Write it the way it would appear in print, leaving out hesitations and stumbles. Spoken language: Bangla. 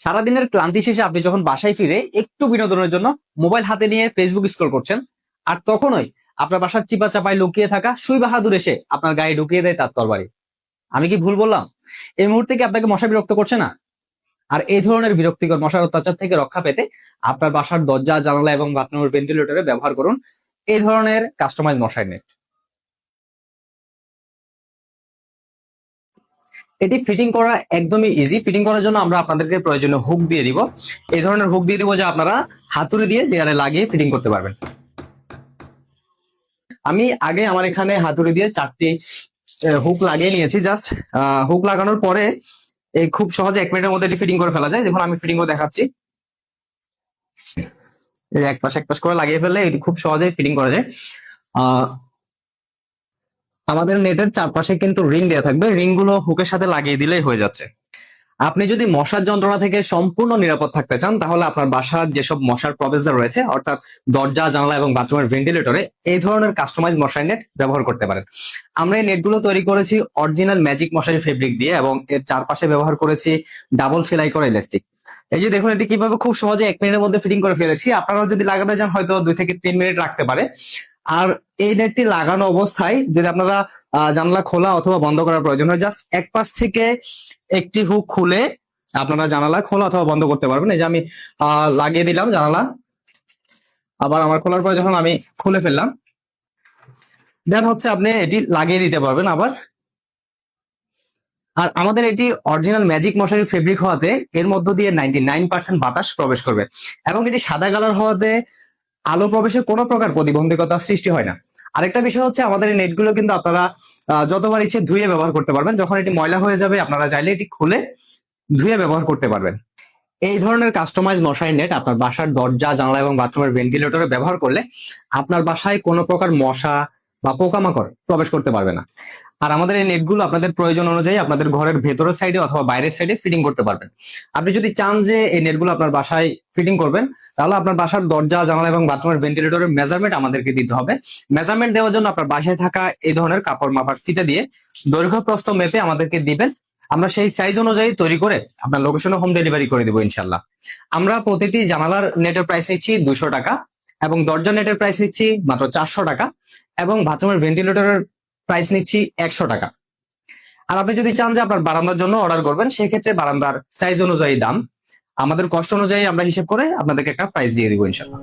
সারাদিনের ক্লান্তি শেষে আপনি যখন বাসায় ফিরে একটু বিনোদনের জন্য মোবাইল হাতে নিয়ে ফেসবুক স্ক্রল করছেন, আর তখনই আপনার বাসার চিপা চাপায় লুকিয়ে থাকা সুই বাহাদুর এসে আপনার গায়ে ঢুকিয়ে দেয় তার তরবারি। আমি কি ভুল বললাম? এই মুহূর্তে কি আপনাকে মশা বিরক্ত করছে না? আর এই ধরনের বিরক্তিকর মশার অত্যাচার থেকে রক্ষা পেতে আপনার বাসার দরজা, জানালা এবং বাথরুমের ভেন্টিলেটরে ব্যবহার করুন এই ধরনের কাস্টমাইজ মশারি নেট। এটি ফিটিং করা একদমই ইজি। ফিটিং করার জন্য আমরা আপনাদেরকে প্রয়োজনীয় হুক দিয়ে দিব। এই ধরনের হুক দিয়ে দিব যা আপনারা হাতুড়ি দিয়ে দেয়ালে লাগিয়ে ফিটিং করতে পারবেন। আমি আগে আমার এখানে হাতুড়ি দিয়ে 4টি হুক লাগিয়ে নিয়েছি। জাস্ট হুক লাগানোর পরে এই খুব সহজে 1 মিনিটের মধ্যে এটি ফিটিং করে ফেলা যায়। দেখুন আমি ফিটিং করে দেখাচ্ছি। এই এক পাশ করে লাগিয়ে ফেললে এটি খুব সহজেই ফিটিং করা যায়। আহ আমাদের নেটের চারপাশে কিন্তু রিং দেওয়া থাকবে, রিং গুলো হুকের সাথে লাগিয়ে দিলেই হয়ে যাচ্ছে। আপনি যদি মশার যন্ত্রণা থেকে সম্পূর্ণ নিরাপদ থাকতে চান, তাহলে আপনার বাসার যেসব মশার প্রবেশদ্বার রয়েছে, অর্থাৎ দরজা, জানালা এবং বাথরুমের ভেন্টিলেটরে এই ধরনের কাস্টমাইজ মশারি নেট ব্যবহার করতে পারেন। আমরা এই নেটগুলো তৈরি করেছি অরিজিনাল ম্যাজিক মশারি ফেব্রিক দিয়ে, এবং এর চারপাশে ব্যবহার করেছি ডাবল সেলাই করা ইলাস্টিক। এই যে দেখুন এটি কিভাবে খুব সহজে 1 মিনিটের মধ্যে ফিটিং করে ফেলেছি। আপনারাও যদি লাগাতে চান হয়তো 2 থেকে 3 মিনিট রাখতে পারে। আর এই নেটটি লাগানো অবস্থায় যদি আপনারা জানালা খোলা অথবা বন্ধ করার প্রয়োজন হয়, জাস্ট এক পাশ থেকে একটি হুক খুলে আপনারা জানালা খোলা অথবা বন্ধ করতে পারবেন। এই যে আমি লাগিয়ে দিলাম জানালা, আবার আমার খোলার পরে যখন আমি খুলে ফেললাম, দেন হচ্ছে আপনি এটি লাগিয়ে দিতে পারবেন আবার। আর আমাদের এটি অরিজিনাল ম্যাজিক মশারি ফেব্রিক হওয়াতে এর মধ্য দিয়ে 99% বাতাস প্রবেশ করবে, এবং এটি সাদা কালার হওয়াতে আলো প্রবেশে কোনো প্রকার প্রতিবন্ধকতা সৃষ্টি হয় না। আরেকটা বিষয় হচ্ছে আমাদের এই নেটগুলো কিন্তু আপনারা যতবার ইচ্ছে ধুয়ে ব্যবহার করতে পারবেন। যখন এটি ময়লা হয়ে যাবে আপনারা চাইলে এটি খুলে ধুয়ে ব্যবহার করতে পারবেন। এই ধরনের কাস্টমাইজ মশারি নেট আপনার বাসার দরজা, জানালা এবং বাথরুমের ভেন্টিলেটরে ব্যবহার করলে আপনার বাসায় কোনো প্রকার মশা বা পোকামাকড় প্রবেশ করতে পারবে না। আর আমাদের এই নেটগুলো আপনাদের প্রয়োজন অনুযায়ী আপনাদের ঘরের ভেতরের সাইডে অথবা বাইরের সাইডে ফিটিং করতে পারবেন। আপনি যদি চান যে এই নেটগুলো আপনার বাসায় ফিটিং করবেন, তাহলে আপনার বাসার দরজা, জানালা এবং বাথরুমের ভেন্টিলেটরের মেজারমেন্ট আমাদেরকে দিতে হবে। মেজারমেন্ট দেওয়ার জন্য আপনার বাসায় থাকা এই ধরনের কাপড় মাপার ফিতে দিয়ে দৈর্ঘ্য প্রস্থ মেপে আমাদেরকে দিবেন। আমরা সেই সাইজ অনুযায়ী তৈরি করে আপনার লোকেশনে হোম ডেলিভারি করে দেবো ইনশাল্লাহ। আমরা প্রতিটি জানালার নেটের প্রাইস নিচ্ছি 200 টাকা, এবং দরজা নেটের প্রাইস নিচ্ছি মাত্র 400 টাকা, এবং বাথরুমের ভেন্টিলেটরের প্রাইস নিচ্ছি 100 টাকা। আর আপনি যদি চান যে আপনার বারান্দার জন্য অর্ডার করবেন, সেক্ষেত্রে বারান্দার সাইজ অনুযায়ী দাম, আমাদের কষ্ট অনুযায়ী আমরা হিসেব করে আপনাদেরকে একটা প্রাইস দিয়ে দিব ইনশাল্লাহ।